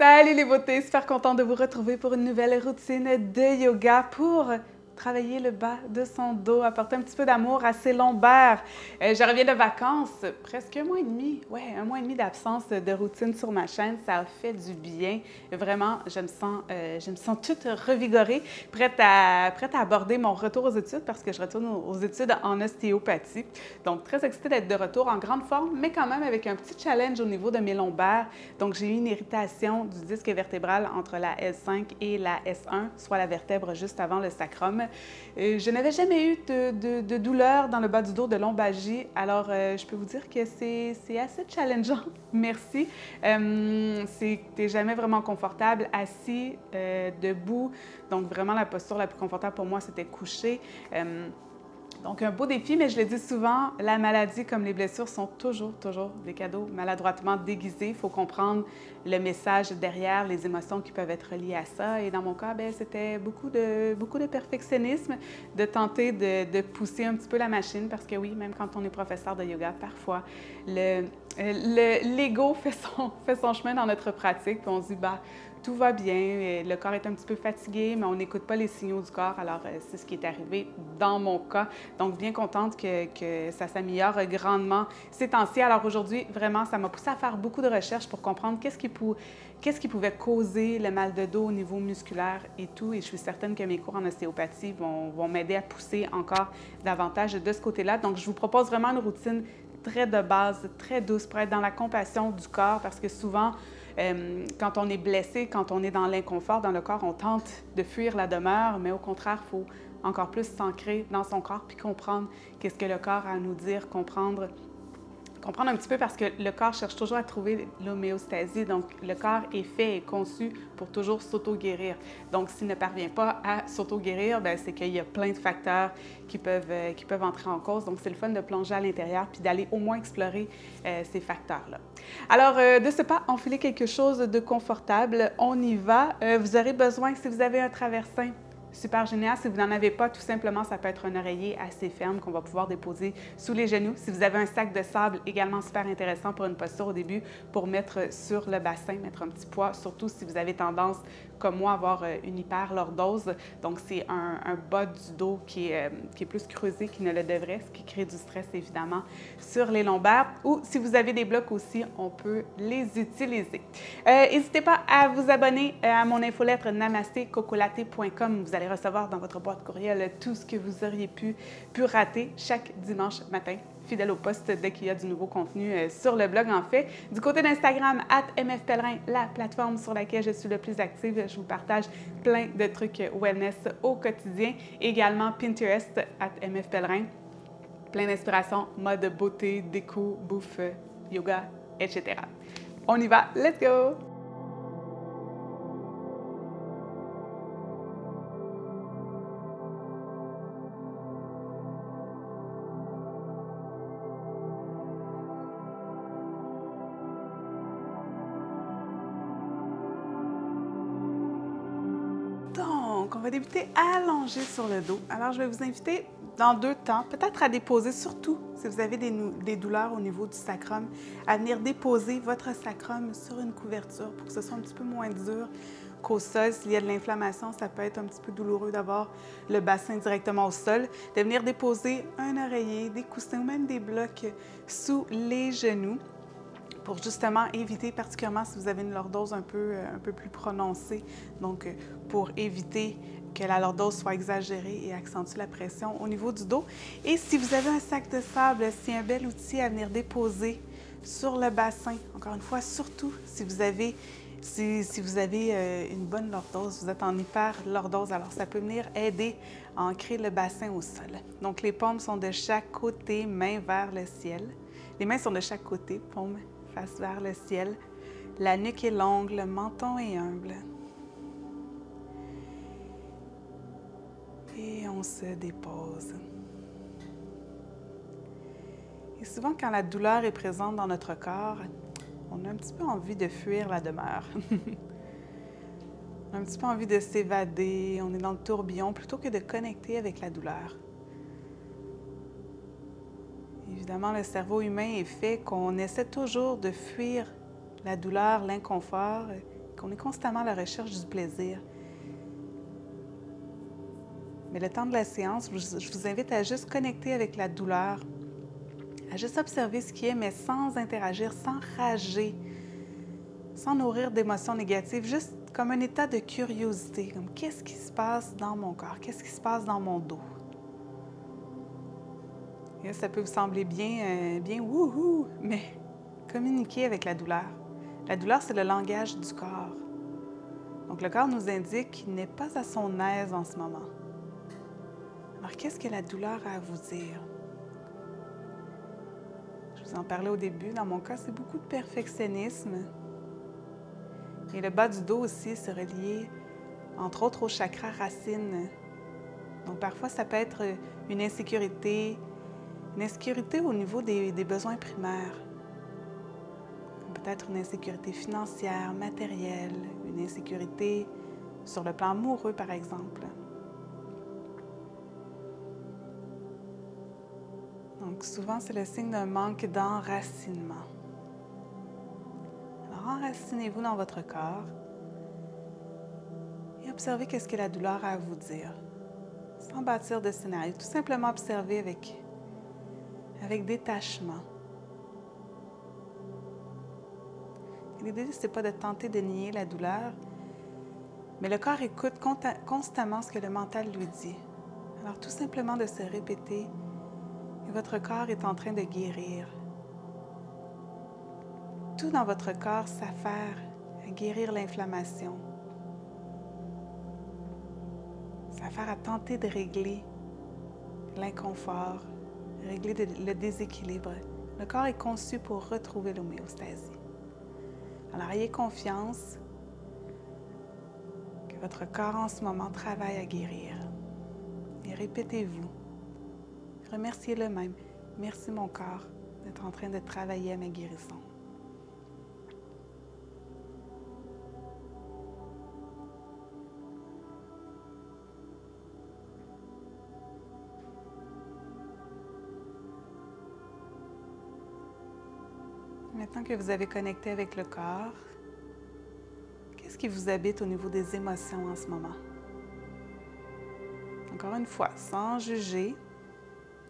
Salut les beautés, super contente de vous retrouver pour une nouvelle routine de yoga pour travailler le bas de son dos, apporter un petit peu d'amour à ses lombaires. Je reviens de vacances, presque un mois et demi, un mois et demi d'absence de routine sur ma chaîne, ça a fait du bien. Vraiment, je me sens toute revigorée, prête à aborder mon retour aux études parce que je retourne aux études en ostéopathie. Donc, très excitée d'être de retour en grande forme, mais quand même avec un petit challenge au niveau de mes lombaires. Donc, j'ai eu une irritation du disque vertébral entre la S5 et la S1, soit la vertèbre juste avant le sacrum. Je n'avais jamais eu de douleur dans le bas du dos, de lombalgie, alors je peux vous dire que c'est assez challengeant, merci. C'était jamais vraiment confortable, assis, debout, donc vraiment la posture la plus confortable pour moi, c'était couché. Donc, un beau défi, mais je le dis souvent, la maladie comme les blessures sont toujours des cadeaux maladroitement déguisés. Il faut comprendre le message derrière, les émotions qui peuvent être liées à ça. Et dans mon cas, c'était beaucoup de perfectionnisme, de tenter de pousser un petit peu la machine parce que oui, même quand on est professeur de yoga, parfois, l'ego fait son chemin dans notre pratique, puis on se dit, tout va bien, le corps est un petit peu fatigué, mais on n'écoute pas les signaux du corps. Alors, c'est ce qui est arrivé dans mon cas. Donc, bien contente que ça s'améliore grandement ces temps-ci. Alors, aujourd'hui, vraiment, ça m'a poussé à faire beaucoup de recherches pour comprendre qu'est-ce qui pouvait causer le mal de dos au niveau musculaire et tout. Et je suis certaine que mes cours en ostéopathie vont m'aider à pousser encore davantage de ce côté-là. Donc, je vous propose vraiment une routine très de base, très douce pour être dans la compassion du corps parce que souvent, quand on est blessé, quand on est dans l'inconfort dans le corps, on tente de fuir la demeure, mais au contraire, il faut encore plus s'ancrer dans son corps puis comprendre qu'est-ce que le corps a à nous dire, comprendre un petit peu parce que le corps cherche toujours à trouver l'homéostasie. Donc, le corps est fait et conçu pour toujours s'auto-guérir. Donc, s'il ne parvient pas à s'auto-guérir, c'est qu'il y a plein de facteurs qui peuvent entrer en cause. Donc, c'est le fun de plonger à l'intérieur puis d'aller au moins explorer ces facteurs-là. Alors, de ce pas, enfilez quelque chose de confortable. On y va. Vous aurez besoin, si vous avez un traversin, super génial. Si vous n'en avez pas, tout simplement, ça peut être un oreiller assez ferme qu'on va pouvoir déposer sous les genoux. Si vous avez un sac de sable, également super intéressant pour une posture au début, pour mettre sur le bassin, mettre un petit poids, surtout si vous avez tendance, comme moi, à avoir une hyperlordose. Donc, c'est un bas du dos qui est plus creusé qu'il ne le devrait, ce qui crée du stress, évidemment, sur les lombaires. Ou si vous avez des blocs aussi, on peut les utiliser. N'hésitez pas à vous abonner à mon infolettre namastécocolaté.com. Vous allez recevoir dans votre boîte courriel tout ce que vous auriez pu rater chaque dimanche matin, fidèle au poste dès qu'il y a du nouveau contenu sur le blog. En fait, du côté d'Instagram, @mfpellerin, la plateforme sur laquelle je suis le plus active, je vous partage plein de trucs wellness au quotidien. Également Pinterest, @mfpellerin, plein d'inspiration, mode, beauté, déco, bouffe, yoga, etc. On y va, let's go! Donc, on va débuter allongé sur le dos. Alors, je vais vous inviter dans deux temps, peut-être à déposer, surtout si vous avez des douleurs au niveau du sacrum, à venir déposer votre sacrum sur une couverture pour que ce soit un petit peu moins dur qu'au sol. S'il y a de l'inflammation, ça peut être un petit peu douloureux d'avoir le bassin directement au sol. De venir déposer un oreiller, des coussins ou même des blocs sous les genoux, pour justement éviter, particulièrement si vous avez une lordose un peu plus prononcée, donc pour éviter que la lordose soit exagérée et accentue la pression au niveau du dos. Et si vous avez un sac de sable, c'est un bel outil à venir déposer sur le bassin. Encore une fois, surtout si vous avez une bonne lordose, vous êtes en hyperlordose, alors ça peut venir aider à ancrer le bassin au sol. Donc les paumes sont de chaque côté, mains vers le ciel. Les mains sont de chaque côté, paumes face vers le ciel. La nuque est longue, le menton est humble. Et on se dépose. Et souvent, quand la douleur est présente dans notre corps, on a un petit peu envie de fuir la demeure. On a un petit peu envie de s'évader, on est dans le tourbillon plutôt que de connecter avec la douleur. Évidemment, le cerveau humain est fait qu'on essaie toujours de fuir la douleur, l'inconfort, qu'on est constamment à la recherche du plaisir. Mais le temps de la séance, je vous invite à juste connecter avec la douleur, à juste observer ce qui est, mais sans interagir, sans rager, sans nourrir d'émotions négatives, juste comme un état de curiosité, comme qu'est-ce qui se passe dans mon corps, qu'est-ce qui se passe dans mon dos. Et là, ça peut vous sembler bien wouhou, mais communiquez avec la douleur. La douleur, c'est le langage du corps. Donc, le corps nous indique qu'il n'est pas à son aise en ce moment. Alors, qu'est-ce que la douleur a à vous dire? Je vous en parlais au début. Dans mon cas, c'est beaucoup de perfectionnisme. Et le bas du dos aussi se relié, entre autres, au chakra racine. Donc, parfois, ça peut être une insécurité au niveau des besoins primaires. Peut-être une insécurité financière, matérielle, une insécurité sur le plan amoureux, par exemple. Donc, souvent, c'est le signe d'un manque d'enracinement. Alors, enracinez-vous dans votre corps et observez qu'est-ce que la douleur a à vous dire. Sans bâtir de scénario, tout simplement observer avec détachement. L'idée, ce n'est pas de tenter de nier la douleur, mais le corps écoute constamment ce que le mental lui dit. Alors, tout simplement de se répéter que votre corps est en train de guérir. Tout dans votre corps s'affaire à guérir l'inflammation. S'affaire à tenter de régler l'inconfort, régler le déséquilibre. Le corps est conçu pour retrouver l'homéostasie. Alors, ayez confiance que votre corps en ce moment travaille à guérir. Et répétez-vous. Remerciez-le même. Merci mon corps d'être en train de travailler à ma guérison. Maintenant que vous avez connecté avec le corps, qu'est-ce qui vous habite au niveau des émotions en ce moment? Encore une fois, sans juger,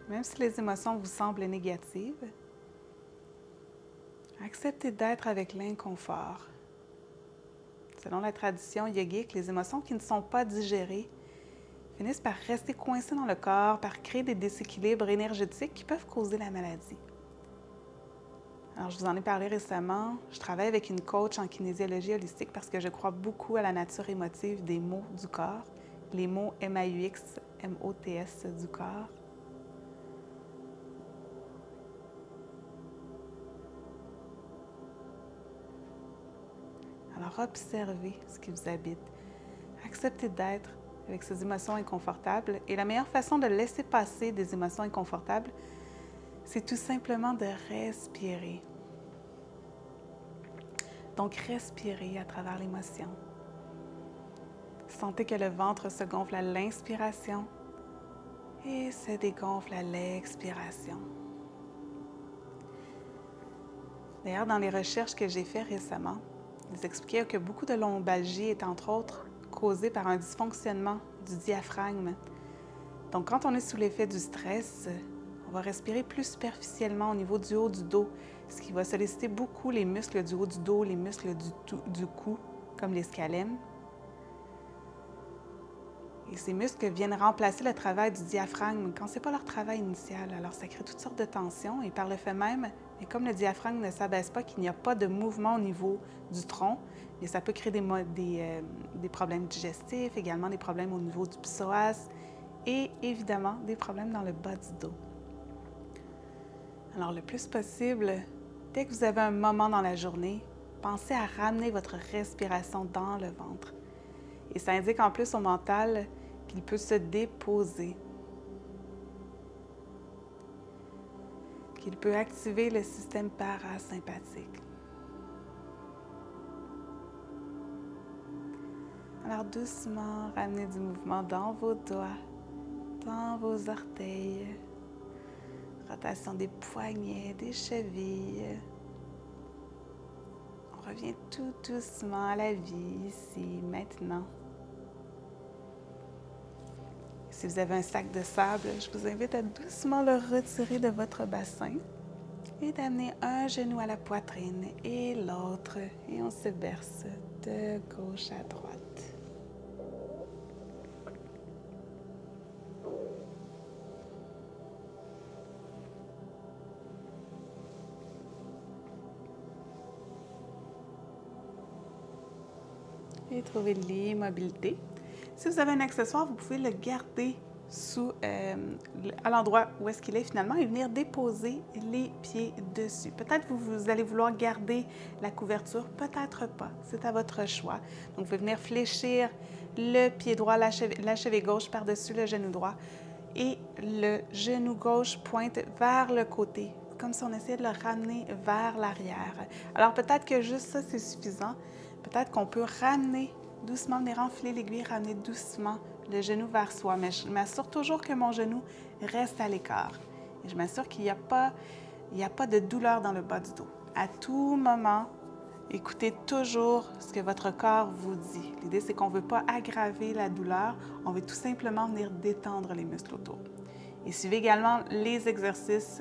même si les émotions vous semblent négatives, acceptez d'être avec l'inconfort. Selon la tradition yogique, les émotions qui ne sont pas digérées finissent par rester coincées dans le corps, par créer des déséquilibres énergétiques qui peuvent causer la maladie. Alors, je vous en ai parlé récemment. Je travaille avec une coach en kinésiologie holistique parce que je crois beaucoup à la nature émotive des mots du corps, les mots MAUX, MOTS du corps. Alors, observez ce qui vous habite. Acceptez d'être avec ces émotions inconfortables. Et la meilleure façon de laisser passer des émotions inconfortables, c'est tout simplement de respirer. Donc, respirez à travers l'émotion. Sentez que le ventre se gonfle à l'inspiration et se dégonfle à l'expiration. D'ailleurs, dans les recherches que j'ai faites récemment, ils expliquaient que beaucoup de lombalgie est entre autres causée par un dysfonctionnement du diaphragme. Donc, quand on est sous l'effet du stress, on va respirer plus superficiellement au niveau du haut du dos, ce qui va solliciter beaucoup les muscles du haut du dos, les muscles du cou, comme les scalènes. Et ces muscles viennent remplacer le travail du diaphragme quand ce n'est pas leur travail initial. Alors, ça crée toutes sortes de tensions et par le fait même, et comme le diaphragme ne s'abaisse pas, qu'il n'y a pas de mouvement au niveau du tronc, et ça peut créer des problèmes digestifs, également des problèmes au niveau du psoas et évidemment des problèmes dans le bas du dos. Alors, le plus possible, dès que vous avez un moment dans la journée, pensez à ramener votre respiration dans le ventre. Et ça indique en plus au mental qu'il peut se déposer, qu'il peut activer le système parasympathique. Alors doucement, ramenez du mouvement dans vos doigts, dans vos orteils, rotation des poignets, des chevilles. On revient tout doucement à la vie, ici, maintenant. Si vous avez un sac de sable, je vous invite à doucement le retirer de votre bassin et d'amener un genou à la poitrine et l'autre, et on se berce de gauche à droite. Et trouvez l'immobilité. Si vous avez un accessoire, vous pouvez le garder à l'endroit où est-ce qu'il est finalement et venir déposer les pieds dessus. Peut-être que vous allez vouloir garder la couverture, peut-être pas. C'est à votre choix. Donc, vous pouvez venir fléchir le pied droit, la cheville gauche par-dessus le genou droit et le genou gauche pointe vers le côté, comme si on essayait de le ramener vers l'arrière. Alors, peut-être que juste ça, c'est suffisant. Peut-être qu'on peut ramener doucement, venir enfiler l'aiguille, ramener doucement le genou vers soi. Mais je m'assure toujours que mon genou reste à l'écart. Et je m'assure qu'il n'y a pas de douleur dans le bas du dos. À tout moment, écoutez toujours ce que votre corps vous dit. L'idée, c'est qu'on ne veut pas aggraver la douleur, on veut tout simplement venir détendre les muscles autour. Et suivez également les exercices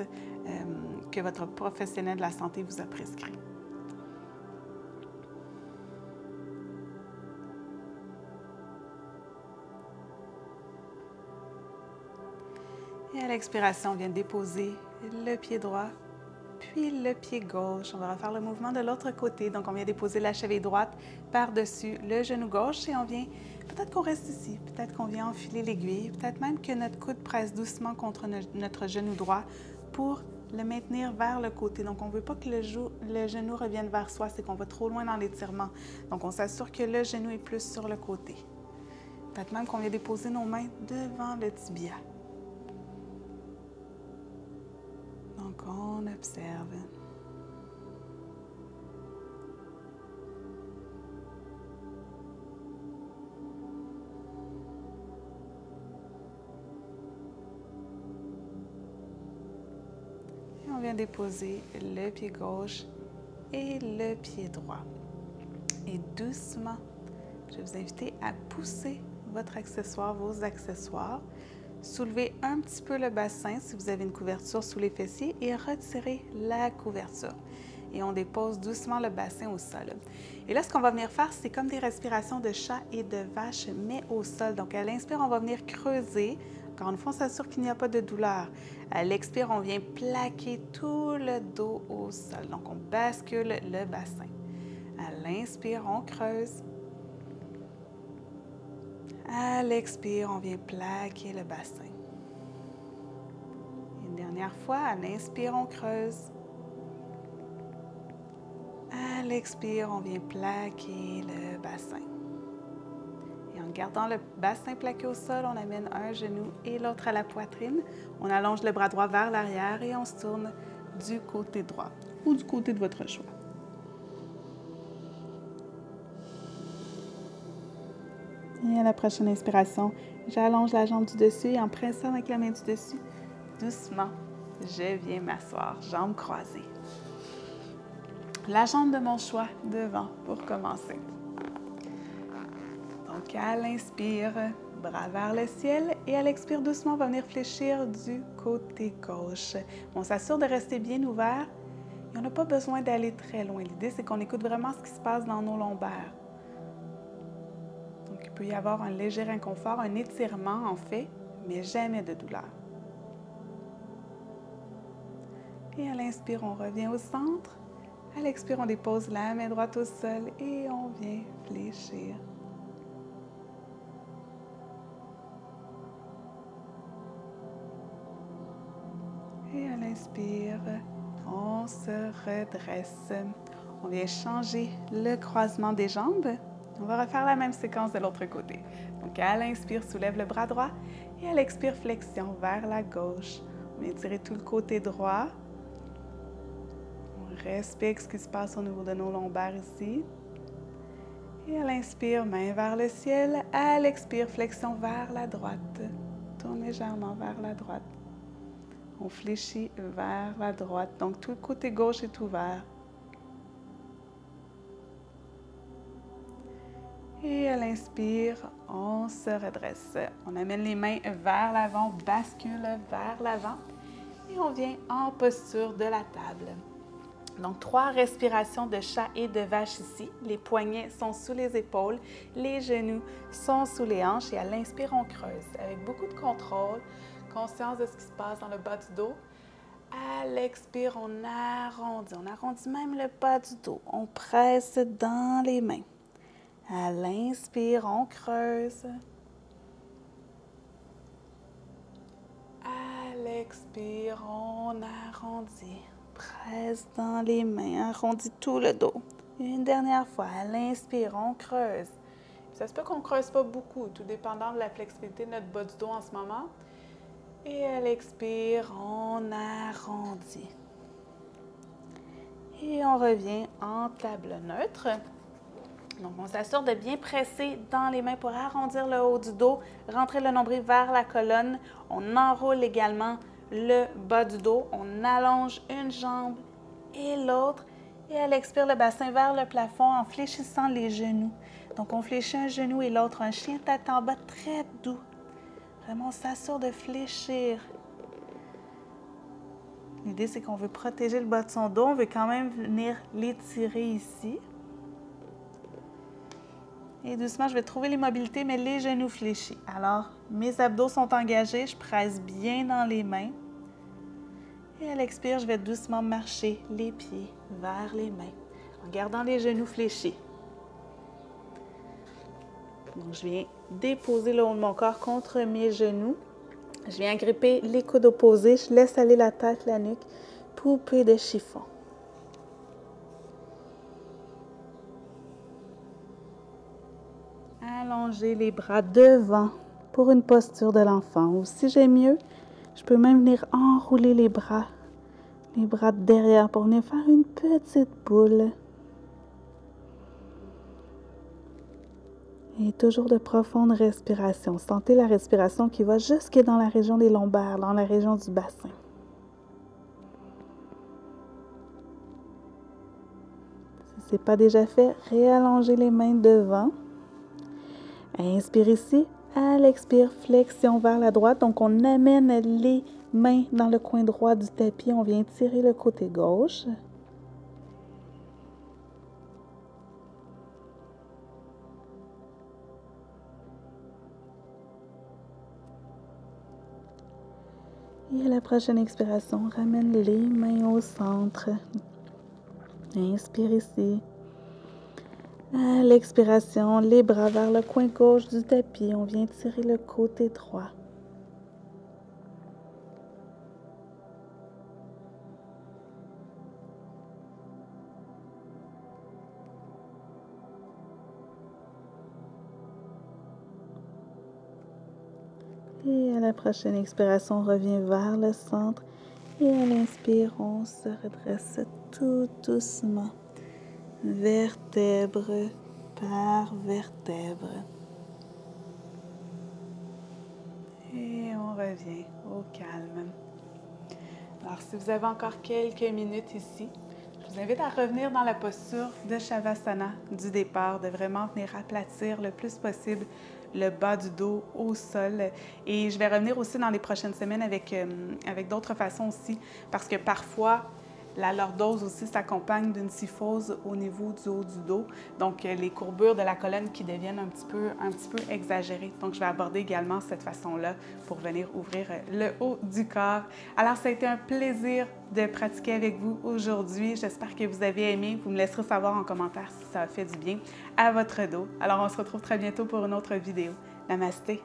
que votre professionnel de la santé vous a prescrits. Et à l'expiration, on vient déposer le pied droit, puis le pied gauche. On va refaire le mouvement de l'autre côté. Donc, on vient déposer la cheville droite par-dessus le genou gauche et on vient, peut-être qu'on reste ici, peut-être qu'on vient enfiler l'aiguille, peut-être même que notre coude presse doucement contre notre genou droit pour le maintenir vers le côté. Donc, on ne veut pas que le genou revienne vers soi, c'est qu'on va trop loin dans l'étirement. Donc, on s'assure que le genou est plus sur le côté. Peut-être même qu'on vient déposer nos mains devant le tibia. Donc, on observe. Et on vient déposer le pied gauche et le pied droit. Et doucement, je vais vous inviter à pousser votre accessoire, vos accessoires. Soulevez un petit peu le bassin si vous avez une couverture sous les fessiers et retirez la couverture. Et on dépose doucement le bassin au sol. Et là, ce qu'on va venir faire, c'est comme des respirations de chat et de vache, mais au sol. Donc, à l'inspire, on va venir creuser. Encore une fois, on s'assure qu'il n'y a pas de douleur. À l'expire, on vient plaquer tout le dos au sol. Donc, on bascule le bassin. À l'inspire, on creuse. À l'expire, on vient plaquer le bassin. Une dernière fois, à l'inspire, on creuse. À l'expire, on vient plaquer le bassin. Et en gardant le bassin plaqué au sol, on amène un genou et l'autre à la poitrine. On allonge le bras droit vers l'arrière et on se tourne du côté droit ou du côté de votre choix. Et à la prochaine inspiration, j'allonge la jambe du dessus et en pressant avec la main du dessus, doucement, je viens m'asseoir, jambes croisées. La jambe de mon choix devant pour commencer. Donc, à l'inspire, bras vers le ciel et à l'expire, doucement, on va venir fléchir du côté gauche. On s'assure de rester bien ouvert et on n'a pas besoin d'aller très loin. L'idée, c'est qu'on écoute vraiment ce qui se passe dans nos lombaires. Donc, il peut y avoir un léger inconfort, un étirement en fait, mais jamais de douleur. Et à l'inspire, on revient au centre. À l'expire, on dépose la main droite au sol et on vient fléchir. Et à l'inspire, on se redresse. On vient changer le croisement des jambes. On va refaire la même séquence de l'autre côté. Donc, à l'inspire, soulève le bras droit et à l'expire, flexion vers la gauche. On vient tirer tout le côté droit. On respecte ce qui se passe au niveau de nos lombaires ici. Et à l'inspire, main vers le ciel. À l'expire, flexion vers la droite. Tourne légèrement vers la droite. On fléchit vers la droite. Donc, tout le côté gauche est ouvert. Et à l'inspire, on se redresse. On amène les mains vers l'avant, on bascule vers l'avant et on vient en posture de la table. Donc, 3 respirations de chat et de vache ici. Les poignets sont sous les épaules, les genoux sont sous les hanches et à l'inspire, on creuse avec beaucoup de contrôle, conscience de ce qui se passe dans le bas du dos. À l'expire, on arrondit même le bas du dos. On presse dans les mains. À l'inspire, on creuse. À l'expire, on arrondit. Presse dans les mains, arrondit tout le dos. Une dernière fois, à l'inspire, on creuse. Ça se peut qu'on ne creuse pas beaucoup, tout dépendant de la flexibilité de notre bas du dos en ce moment. Et à l'expire, on arrondit. Et on revient en table neutre. Donc, on s'assure de bien presser dans les mains pour arrondir le haut du dos, rentrer le nombril vers la colonne. On enroule également le bas du dos. On allonge une jambe et l'autre. Et à l'expire, le bassin vers le plafond en fléchissant les genoux. Donc, on fléchit un genou et l'autre, un chien tête en bas très doux. Vraiment, on s'assure de fléchir. L'idée, c'est qu'on veut protéger le bas de son dos. On veut quand même venir l'étirer ici. Et doucement, je vais trouver l'immobilité, mais les genoux fléchis. Alors, mes abdos sont engagés. Je presse bien dans les mains. Et à l'expire, je vais doucement marcher les pieds vers les mains en gardant les genoux fléchis. Donc, je viens déposer le haut de mon corps contre mes genoux. Je viens agripper les coudes opposés. Je laisse aller la tête, la nuque. Poupée de chiffon. Allongez les bras devant pour une posture de l'enfant. Ou si j'aime mieux, je peux même venir enrouler les bras derrière pour venir faire une petite boule. Et toujours de profondes respirations. Sentez la respiration qui va jusque dans la région des lombaires, dans la région du bassin. Si ce n'est pas déjà fait, réallongez les mains devant. Inspire ici. À l'expire, flexion vers la droite. Donc, on amène les mains dans le coin droit du tapis. On vient tirer le côté gauche. Et à la prochaine expiration, ramène les mains au centre. Inspire ici. À l'expiration, les bras vers le coin gauche du tapis. On vient tirer le côté droit. Et à la prochaine expiration, on revient vers le centre. Et à l'inspire, on se redresse tout doucement, vertèbre par vertèbre. Et on revient au calme. Alors, si vous avez encore quelques minutes ici, je vous invite à revenir dans la posture de Shavasana du départ, de vraiment venir aplatir le plus possible le bas du dos au sol. Et je vais revenir aussi dans les prochaines semaines avec d'autres façons aussi, parce que parfois, la lordose aussi s'accompagne d'une syphose au niveau du haut du dos, donc les courbures de la colonne qui deviennent un petit peu exagérées. Donc, je vais aborder également cette façon-là pour venir ouvrir le haut du corps. Alors, ça a été un plaisir de pratiquer avec vous aujourd'hui. J'espère que vous avez aimé. Vous me laisserez savoir en commentaire si ça a fait du bien à votre dos. Alors, on se retrouve très bientôt pour une autre vidéo. Namasté!